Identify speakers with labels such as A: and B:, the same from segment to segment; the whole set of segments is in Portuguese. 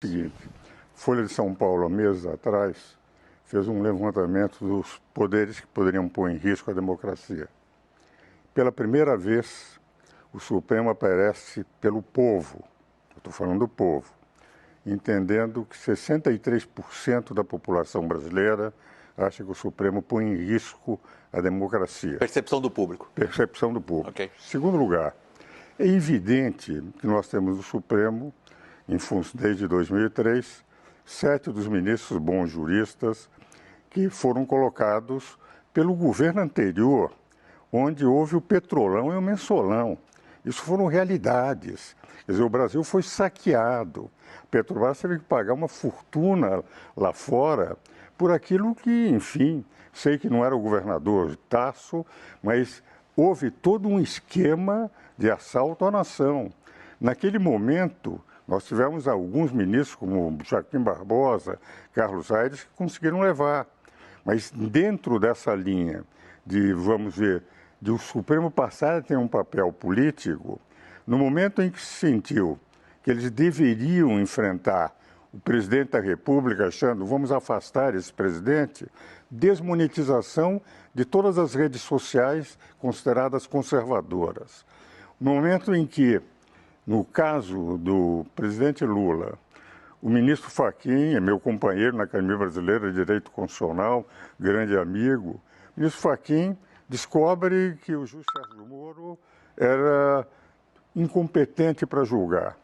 A: Seguinte, Folha de São Paulo, há meses atrás, fez um levantamento dos poderes que poderiam pôr em risco a democracia. Pela primeira vez, o Supremo aparece pelo povo, eu estou falando do povo, entendendo que 63% da população brasileira acha que o Supremo põe em risco a democracia.
B: Percepção do público.
A: Percepção do público.
B: Okay.
A: Segundo lugar, é evidente que nós temos no Supremo, desde 2003, 7 dos ministros bons juristas que foram colocados pelo governo anterior, onde houve o petrolão e o mensalão. Isso foram realidades. Quer dizer, o Brasil foi saqueado. A Petrobras teve que pagar uma fortuna lá fora por aquilo que, enfim, sei que não era o governador Tasso, mas houve todo um esquema de assalto à nação. Naquele momento, nós tivemos alguns ministros, como Joaquim Barbosa, Carlos Aires, que conseguiram levar. Mas dentro dessa linha de, vamos ver, de o Supremo passar a ter um papel político, no momento em que se sentiu que eles deveriam enfrentar o presidente da República, achando, vamos afastar esse presidente, desmonetização de todas as redes sociais consideradas conservadoras. No momento em que, no caso do presidente Lula, o ministro Fachin é meu companheiro na Academia Brasileira de Direito Constitucional, grande amigo. O ministro Fachin descobre que o juiz Sérgio Moro era incompetente para julgar.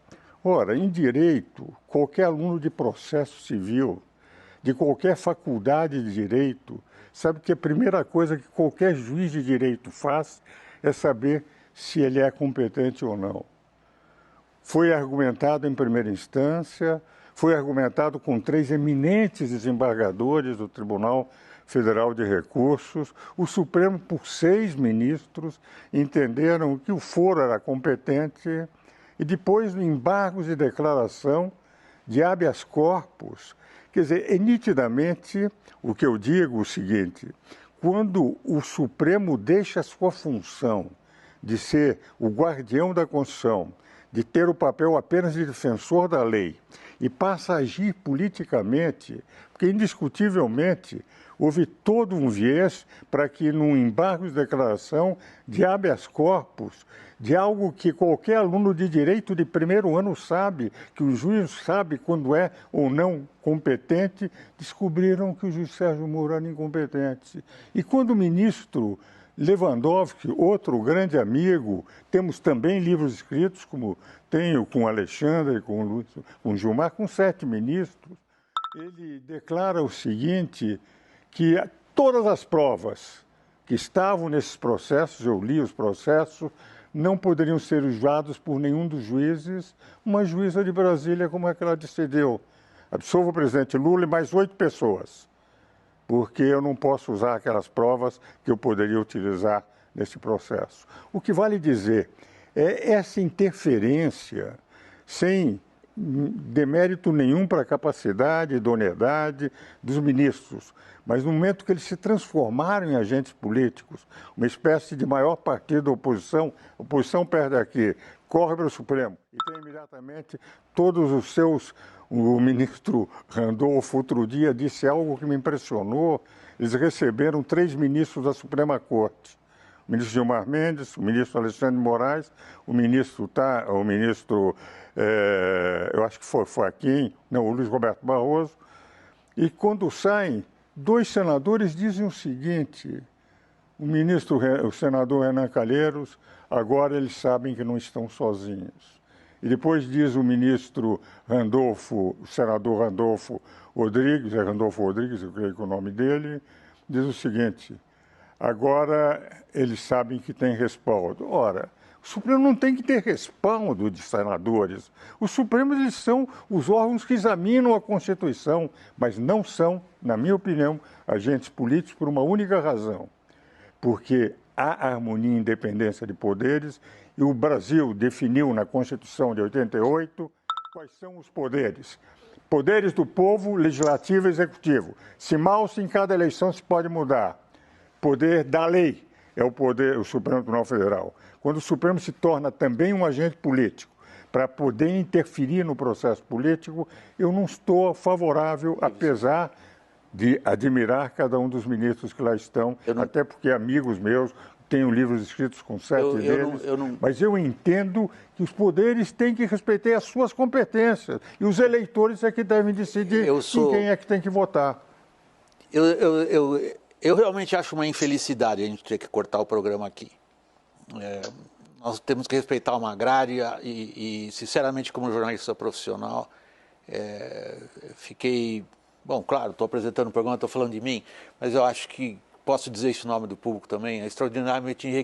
A: Ora, em direito, qualquer aluno de processo civil, de qualquer faculdade de direito, sabe que a primeira coisa que qualquer juiz de direito faz é saber se ele é competente ou não. Foi argumentado em primeira instância, foi argumentado com 3 eminentes desembargadores do Tribunal Federal de Recursos. O Supremo, por 6 ministros, entenderam que o foro era competente e depois, embargos de declaração de habeas corpus. Quer dizer, é nitidamente o que eu digo o seguinte: quando o Supremo deixa a sua função de ser o guardião da Constituição, de ter o papel apenas de defensor da lei e passa a agir politicamente, porque indiscutivelmente houve todo um viés para que num embargo de declaração de habeas corpus, de algo que qualquer aluno de direito de primeiro ano sabe, que o juiz sabe quando é ou não competente, descobriram que o juiz Sérgio Moro era incompetente. E quando o ministro Lewandowski, outro grande amigo, temos também livros escritos, como tenho com Alexandre, com Gilmar, com 7 ministros. Ele declara o seguinte, que todas as provas que estavam nesses processos, eu li os processos, não poderiam ser usados por nenhum dos juízes. Uma juíza de Brasília, como é que ela decidiu? Absolva o presidente Lula e mais 8 pessoas. Porque eu não posso usar aquelas provas que eu poderia utilizar nesse processo. O que vale dizer é essa interferência sem demérito nenhum para a capacidade e idoneidade dos ministros, mas no momento que eles se transformaram em agentes políticos, uma espécie de maior partido da oposição, a oposição perde aqui, corre para o Supremo e tem imediatamente todos os seus. O ministro Randolfo, outro dia, disse algo que me impressionou. Eles receberam 3 ministros da Suprema Corte. O ministro Gilmar Mendes, o ministro Alexandre de Moraes, o ministro eu acho que foi Fachin, não, o Luiz Roberto Barroso. E quando saem, 2 senadores dizem o seguinte: o senador Renan Calheiros, agora eles sabem que não estão sozinhos. E depois diz o ministro Randolfo, o senador Randolfo Rodrigues, eu creio que é o nome dele, diz o seguinte: agora eles sabem que tem respaldo. Ora, o Supremo não tem que ter respaldo de senadores. Os Supremos, eles são os órgãos que examinam a Constituição, mas não são, na minha opinião, agentes políticos por uma única razão. Porque há harmonia e independência de poderes e o Brasil definiu na Constituição de 88 quais são os poderes. Poderes do povo, legislativo e executivo. Se mal, se em cada eleição se pode mudar. Poder da lei é o Supremo Tribunal Federal. Quando o Supremo se torna também um agente político, para poder interferir no processo político, eu não estou favorável, apesar de admirar cada um dos ministros que lá estão, até porque amigos meus, tenho livros escritos com 7 deles, mas eu entendo que os poderes têm que respeitar as suas competências e os eleitores é que devem decidir em quem é que tem que votar.
B: Eu realmente acho uma infelicidade a gente ter que cortar o programa aqui. Nós temos que respeitar uma agrária e sinceramente, como jornalista profissional, fiquei... Bom, claro, estou apresentando o programa, estou falando de mim, mas eu acho que posso dizer isso em nome do público também, é extraordinariamente enriquecedor.